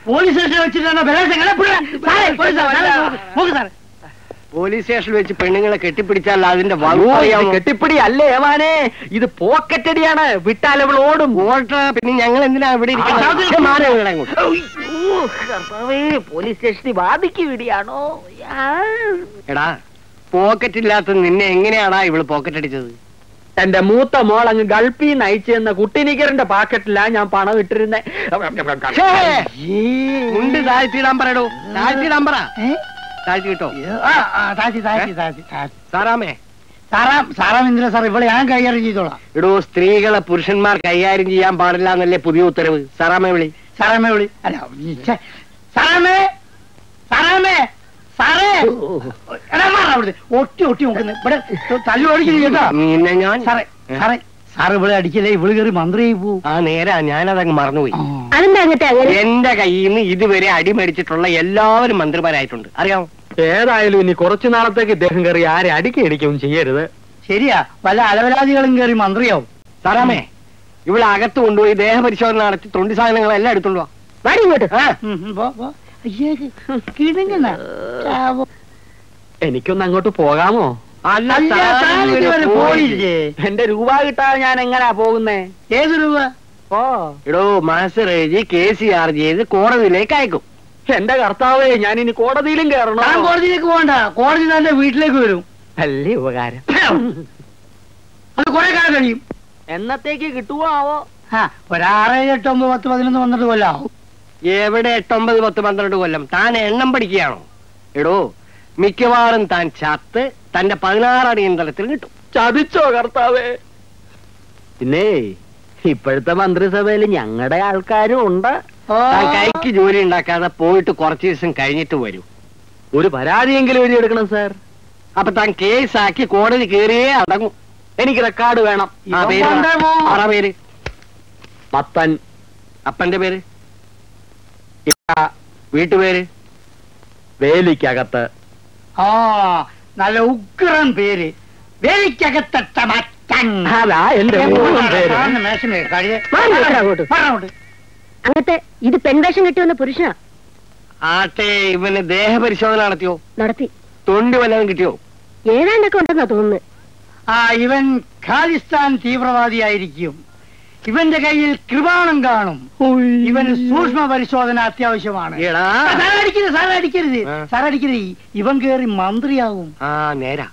Police സ്റ്റേഷനിൽ വെച്ചിട്ടാണോ police സ്റ്റേഷനിൽ വെച്ച് പെണ്ണുങ്ങളെ കെട്ടിപ്പിടിച്ചാൽ അതിന്റെ കെട്ടിപ്പിടി അല്ലേ ഏമാനെ, ഇത് പോക്കറ്റടിയാണ്. വിട്ടാൽ അവൾ ഓടും. പിന്നെ ഞങ്ങൾ എന്തിനാ ഇവിടെ പോലീസ് സ്റ്റേഷനിൽ വാദിക്ക് വിടിയാണോ? എടാ പോക്കറ്റ് ഇല്ലാത്ത നിന്നെ എങ്ങനെയാടാ ഇവള് പോക്കറ്റ് അടിച്ചത്? എന്റെ മൂത്ത മോൾ അങ്ങ് ഗൾഫിൽ നിന്ന് അയച്ചെന്ന കുട്ടിനിക്കറിന്റെ പാക്കറ്റിലാ ഞാൻ പണം ഇട്ടിരുന്നേ. മുണ്ട് താഴ്ത്തിയിടാൻ പറയടോ, താഴ്ത്തിയിടാൻ പറ. താഴ്ത്തി കിട്ടോ? സാറാമേ, സാറാമിന്ദ്ര സാർ ഇവിടെ ഞാൻ കൈകാര്യം ചെയ്തോളാം. ഇടോ, സ്ത്രീകളെ പുരുഷന്മാർ കൈകാര്യം ചെയ്യാൻ പാടില്ല എന്നല്ലേ പുതിയ ഉത്തരവ്? സാറാമേ വിളി, സാറാമേ വിളി. അല്ല സാറാമേ, സാറാമേ, സാറേ ഒട്ടി ഒട്ടി നോക്കുന്നു. ഇവിടെ തല്ലു ഓടിക്കുന്നു കേട്ടോ. പിന്നെ ഞാൻ സാറേ സാറേ സാറ് ഇവിടെ അടിക്കില്ലേ, ഇവിടെ കയറി മന്ത്രിയായി പോവും. ആ നേരാ, ഞാനതങ്ങ് മറന്നുപോയി. എന്റെ കയ്യിൽ നിന്ന് ഇതുവരെ അടി മേടിച്ചിട്ടുള്ള എല്ലാവരും മന്ത്രിമാരായിട്ടുണ്ട്, അറിയാമോ? ഏതായാലും ഇനി കുറച്ചു നാളത്തേക്ക് ഇദ്ദേഹം കയറി ആരെ അടിക്കടിക്കും ചെയ്യരുത്. ശരിയാ, പല അലവലാദികളും കയറി മന്ത്രിയാവും. സാറാമേ, ഇവിടെ അകത്ത് കൊണ്ടുപോയി ദേഹപരിശോധന നടത്തി തൊണ്ടി സാധനങ്ങളെല്ലാം എടുത്തോണ്ട് വാ. എനിക്കൊന്ന് അങ്ങോട്ട് പോകാമോ? പോയില്ലേ? എന്റെ രൂപ കിട്ടാതെ ഞാൻ എങ്ങനാ പോകുന്നേ? ഏത് രൂപ? ഇടോ, മാസ്റ്റർ എഴുതി കേസ് ചാർജ് ചെയ്ത് കോടതിയിലേക്ക് അയക്കും. എന്റെ കർത്താവേ, ഞാൻ ഇനി കോടതിയിലും കയറണം. ഞാൻ കോടതിയിലേക്ക് പോകണ്ട, കോടതി തന്നെ വീട്ടിലേക്ക് വരും. അല്ലേ ഉപകാരം. അത് കുറെ കാലം കഴിയും. എന്നത്തേക്ക് കിട്ടുവോ ആവോ? 6, 8, 9, 10, 11, 12 കൊല്ലാവും. എവിടെ 8, 9, 10, 12 കൊല്ലം? താൻ എണ്ണം പഠിക്കുകയാണോ? എടോ, മിക്കവാറും താൻ ചത്ത് തന്റെ 16 അടിയന്തരത്തിൽ കിട്ടും. ചതിച്ചോ കർത്താവേ? പിന്നെ ഇപ്പോഴത്തെ മന്ത്രിസഭയിൽ ഞങ്ങളുടെ ആൾക്കാരും ഉണ്ട്. താൻ കൈക്ക് ജോലി ഉണ്ടാക്കാതെ പോയിട്ട് കുറച്ചു ദിവസം കഴിഞ്ഞിട്ട് വരൂ. ഒരു പരാതിയെങ്കിലും എഴുതിയെടുക്കണം സാർ. അപ്പൊ താൻ കേസാക്കി കോടതി കയറിയേ അടങ്ങും. എനിക്ക് റെക്കോർഡ് വേണം. പേര് പത്തൻ. അപ്പന്റെ പേര്? വീട്ടുപേര്? വേലിക്കകത്ത്. നല്ല ഉഗ്രൻ പേര്, വേലിക്കകത്തട്ട മത്തൻ. അതാ എന്റെ പേര്. അങ്ങനത്തെ ഇത് പെൺവേഷം കെട്ടിവന്ന പുരുഷനാ. ആട്ടെ, ഇവന് ദേഹപരിശോധന നടത്തിയോ? നടത്തി. തൊണ്ടി വല്ലതും കിട്ടിയോ? ഏതാണ്ടൊക്കെ ഉണ്ടെന്നാ തോന്നുന്നു. ഇവൻ ഖാലിസ്ഥാൻ തീവ്രവാദിയായിരിക്കും. ഇവന്റെ കയ്യിൽ കൃപാണം കാണും. ഇവന് സൂക്ഷ്മ പരിശോധന അത്യാവശ്യമാണ്. സാറടിക്കരുത്, സാറടിക്കരുത്, സാറടിക്കരുത്. ഇവൻ കേറി മന്ത്രിയാവും. നേരാ.